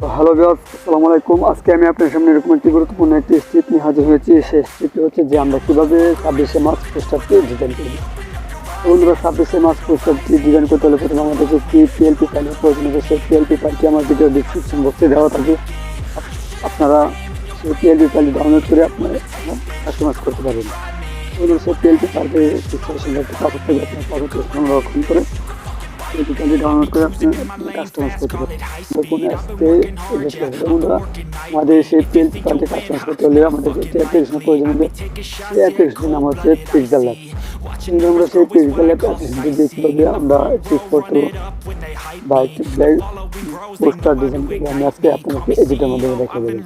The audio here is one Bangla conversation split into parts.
তো হ্যালো ভিউয়ার্স, আসসালামু আলাইকুম। আজকে আমি আপনার সামনে এরকম একটি গুরুত্বপূর্ণ একটি স্টেপ নিয়ে হাজির হয়েছি। সেই স্টেপটি হচ্ছে যে আমরা কীভাবে 26শে মার্চ পোস্টারটি ডিজাইন করব। তো বন্ধুরা, 26শে মার্চ পোস্টারটি ডিজাইন করতে হলে প্রথমে আমাদের একটি পিএলপি ফাইলের প্রয়োজন হবে। সেই পিএলপি ফাইলটি আমার ভিডিও ডিসক্রিপশন বক্সে দেওয়া থাকবে। আপনারা সেই পিএলপি ফাইলটি ডাউনলোড করে আপনারা কাস্টমাইজ করতে পারবেন। বন্ধুরা, সেই পিএলপি ফাইলটি একটি পাসওয়ার্ড থেকে আপনার পাসওয়ার্ড সংরক্ষণ করে পিএলপি ডাউনলোড করে আপনি কাস্টমাইজ করতে পারেন। ফোনে আসতে বন্ধুরা, আমাদের সেই পিএলপি ফাইলটি কাস্টমাইজ করতে হলে আমাদের একটি অ্যাপ্লিকেশনের প্রয়োজন হবে। সেই অ্যাপ্লিকেশনের নাম হচ্ছে pixellab। কিন্তু আমরা সেই pixellab অ্যাপ্লিকেশনটি দিয়ে কীভাবে আমরা একটি ফটো বা একটি পোস্টার ডিজাইন করবো আমি আজকে আপনাদেরকে এডিটের মাধ্যমে দেখা দেবো।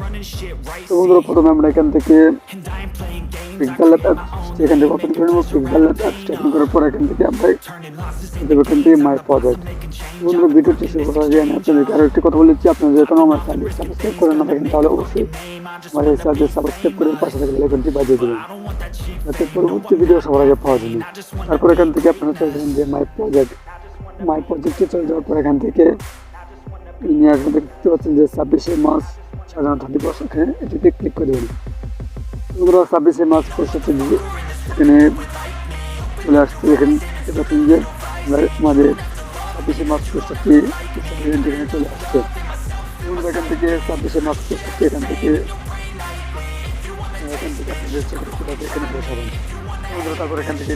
তো বন্ধুরা, প্রথমে আমরা এখান থেকে pixellab এখান থেকে ওপেন করে নেবো। pixellab ওপেন করার পর এখান থেকে আমরা এখান থেকে মাই প্রজেক্ট। বন্ধুরা, ভিডিওটি শুরু করার আগে আমি আপনাদেরকে আরও একটি কথা বলেছি, আপনারা যখন আমার চ্যানেল সাবস্ক্রাইব করে না থাকেন তাহলে অবশ্যই আমার এই চ্যানেলটি সাবস্ক্রাইব করে পাশে থেকে বেল আইকনটি বাজিয়ে দেবেন, যাতে পরবর্তী ভিডিও সবার আগে পাওয়া যাবে। তারপর এখান থেকে আপনারা চলে যাবেন যে মাই প্রজেক্টে চলে যাওয়ার পর এখান থেকে নিয়ে আসবেন। দেখতে পাচ্ছেন যে 26শে মার্চ স্বাধীনতা দিবস, এখানে এটিতে ক্লিক করে দেবেন। বন্ধুরা, 26শে মার্চ পোস্টারটি দিয়ে এখানে চলে আসছে। এখানে দেখতে পাচ্ছেন যে আমাদের 26শে মার্চ পোস্টারটি এখানে চলে আসছে। বন্ধুরা, এখান থেকে 26শে মার্চ পোস্টারটি এখান থেকে আপনাদের এখানে বসাবেন। বন্ধুরা, তারপর এখান থেকে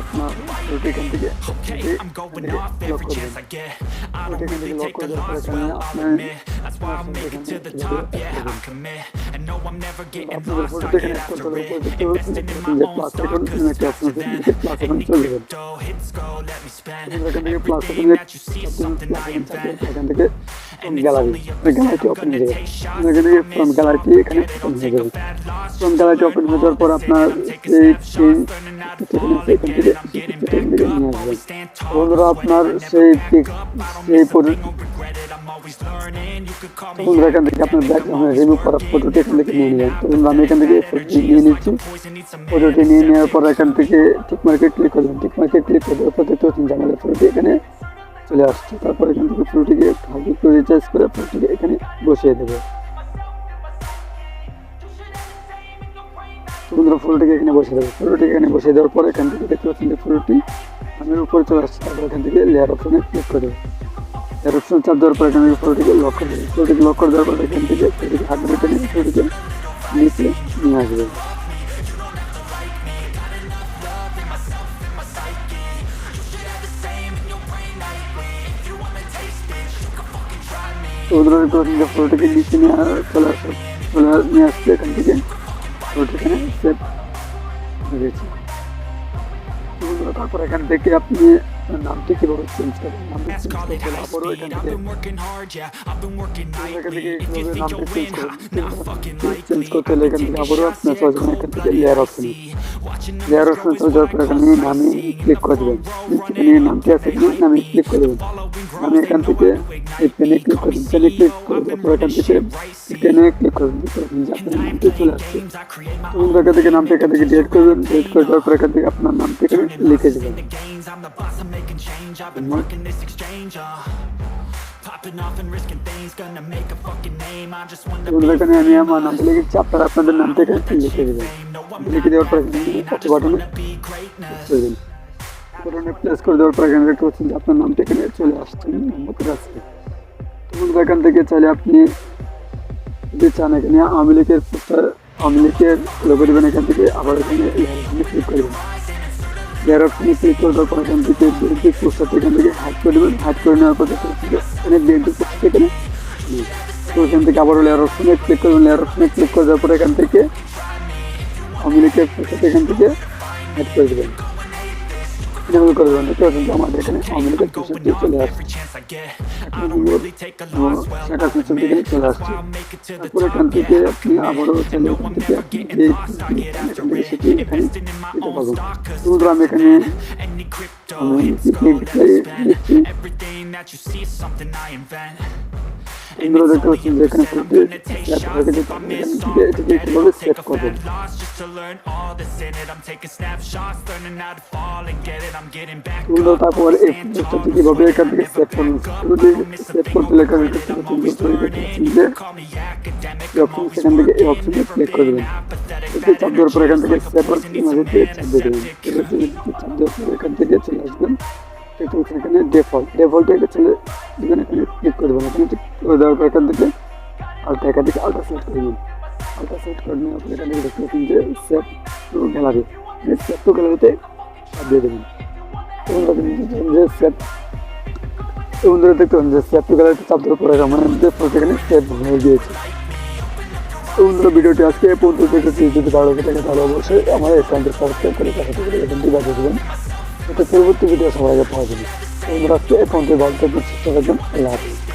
আপনার এখান থেকে লক করবেন। এখান থেকে লক করে দেওয়ার পর এখানে আপনাদের ফটোটা এখানে করতে হবে। প্লাস এখন একটা অপশন আছে, প্লাস এখন চলে যাবেন। এখান থেকে প্লাস এখান থেকে গ্যালারিটি ওপেন হয়ে যাবে। এখান থেকে ফ্রম গ্যালারিটি এখানে ওপেন হয়ে যাবে। ফ্রম গ্যালারিটি ওপেন হয়ে যাওয়ার পর আপনার নিয়ে আসবেন। বন্ধুরা, আপনার বন্ধুরা, এখান থেকে আপনার ব্যাকগ্রাউন্ড রিমুভ করা ফটোটি এখান থেকে নিয়ে নেবেন। তো বন্ধুরা, আমি এখান থেকে ফটোটি নিয়ে নিচ্ছি। ফটোটি নিয়ে নেওয়ার পর এখান থেকে টিক মার্কে ক্লিক করবেন। টিক মার্কে ক্লিক করে দেওয়ার পর দেখতে পাচ্ছেন যে আমাদের ফটোটি এখানে চলে আসছে। তারপর এখান থেকে ফটোটিকে হালকা একটু রিচার্জ করে ফটোটিকে এখানে বসিয়ে দেবে। বন্ধুরা, ফটোটিকে এখানে বসিয়ে দেবে। ফটোটিকে এখানে বসিয়ে দেওয়ার পর এখান থেকে দেখতে পাচ্ছেন যে ফটোটি আমার উপরে চলে আসছে। তারপর এখান থেকে লেয়ার অপশনে ক্লিক করে দেবে। লেয়ার অপশনে চাপ দেওয়ার পর এখান থেকে ফটোটিকে লক করে দেবে। ফটোটিকে লক করে দেওয়ার পর এখান থেকে ফটোটিকে হাত ধরে টেনে ফটোটিকে নিচে নিয়ে আসবে। বন্ধুরা, ফটোটিকে নিচে নিয়ে নিয়ে আসছে। এখান থেকে ফটোটি এখানে সেভ হয়ে গেছে। বন্ধুরা, তারপর এখান থেকে আপনি নামটি কীভাবে চেঞ্জ করবেন, নামটি চেঞ্জ করতে হলে আবারও এখান থেকে চেঞ্জ করতে হলে এখান থেকে আবারও আপনার চলে যাবেন এখান থেকে লেয়ার অপশনে চলে যাওয়ার পর এখানে নামে ক্লিক করে দেবেন। এখানে নামটি আছে, এখানে নামে ক্লিক করে দেবেন। আমি এখান থেকে পেনে ক্লিক করবেন। পেনে ক্লিক করে দেওয়ার পর এখান থেকে পেনে ক্লিক করবেন। আপনার নামটি চলে আসছে। এখান থেকে নামটি এখান থেকে ডিলিট করবেন। ডিলিট করে দেওয়ার পর এখান থেকে আপনার নামটি এখানে লিখে দেবেন। এখানে আমি আমার নামটা লিখেছি, আপনারা আপনাদের নামটা এখানে লিখে দেবেন। লিখে দেওয়ার পর বাটনে প্লেস করে দেওয়ার পর এখানে দেখতে পাচ্ছেন যে আপনার নামটা এখানে চলে আসছে। এখান থেকে চাইলে আপনি যদি চান এখানে আওয়ামী লীগের লোগো দেবেন। এখান থেকে আবার এখানে ক্লিক করবেন। লেয়ার অপশনে ক্লিক করে দেওয়ার পর এখান থেকে বিএনপি পোস্টারটা এখান থেকে হাইড করে দেবেন। হাইড করে নেওয়ার পর এখানে বিএনপি পোস্টারটা এখানে তো এখান থেকে আবারও লেয়ার অপশনে ক্লিক করবেন। লেয়ার অপশনে ক্লিক করে দেওয়ার পর এখান থেকে আওয়ামী লীগের পোস্টারটা এখান থেকে হাইড করে দেবেন। করে দেবেন। দেখতে পাচ্ছেন যে আমাদের এখানে আওয়ামী লীগের পোস্টারটি চলে আসছে। চলে আসছে। তারপর এখান থেকে আপনি আবারও চাইলে এখান থেকে সেটি এখানে দিতে পারবেন। বন্ধুরা, আমি এখানে বন্ধুরা দেখতে পাচ্ছেন যে এখানে এটাকে কীভাবে সেভ করবেন। বন্ধুরা তারপর এই পোস্টারটি কীভাবে এখান থেকে সেভ করবেন, সেভ করতে লেখা যে অপশন, সেখান থেকে এই অপশনে ক্লিক করে দেবেন। এতে চাপ দেওয়ার পর এখান থেকে সেভ ইমেজে চাপ দিয়ে দেবেন। চাপ দেওয়ার পর এখান থেকে চলে আসবেন এখানে ডিফল্টে চলে দেবেন, এখানে ক্লিক করে দেবেন। এখানে করে দেওয়ার পর এখান থেকে এখান থেকে আলট্রা সেট করে দেবেন। আলট্রা সেট করে নেওয়ার পর এখান থেকে দেখতে পাচ্ছেন যে save two gallery, save two গ্যালারিতে চাপ দিয়ে দেবেন। যে সেভ বন্ধুরা দেখতে পাবেন যে সেভ টু গ্যালারিতে চাপ দেওয়ার পরে এখানে সেভ হয়ে গিয়েছে। বন্ধুরা ভিডিওটি আজকে এ পর্যন্ত দেখেছি, যদি ভালো লাগে থাকে তাহলে অবশ্যই আমার এই চ্যানেলটি সাবস্ক্রাইব করে পাশে থেকে এখানটি বাজিয়ে দেবেন, যাতে পরবর্তী ভিডিও সবার আগে পাওয়া যাবে। বন্ধুরা আজকে এ পর্যন্ত ভালো থাকবেন, সুস্থ থাকবেন, আল্লাহ হাফেজ।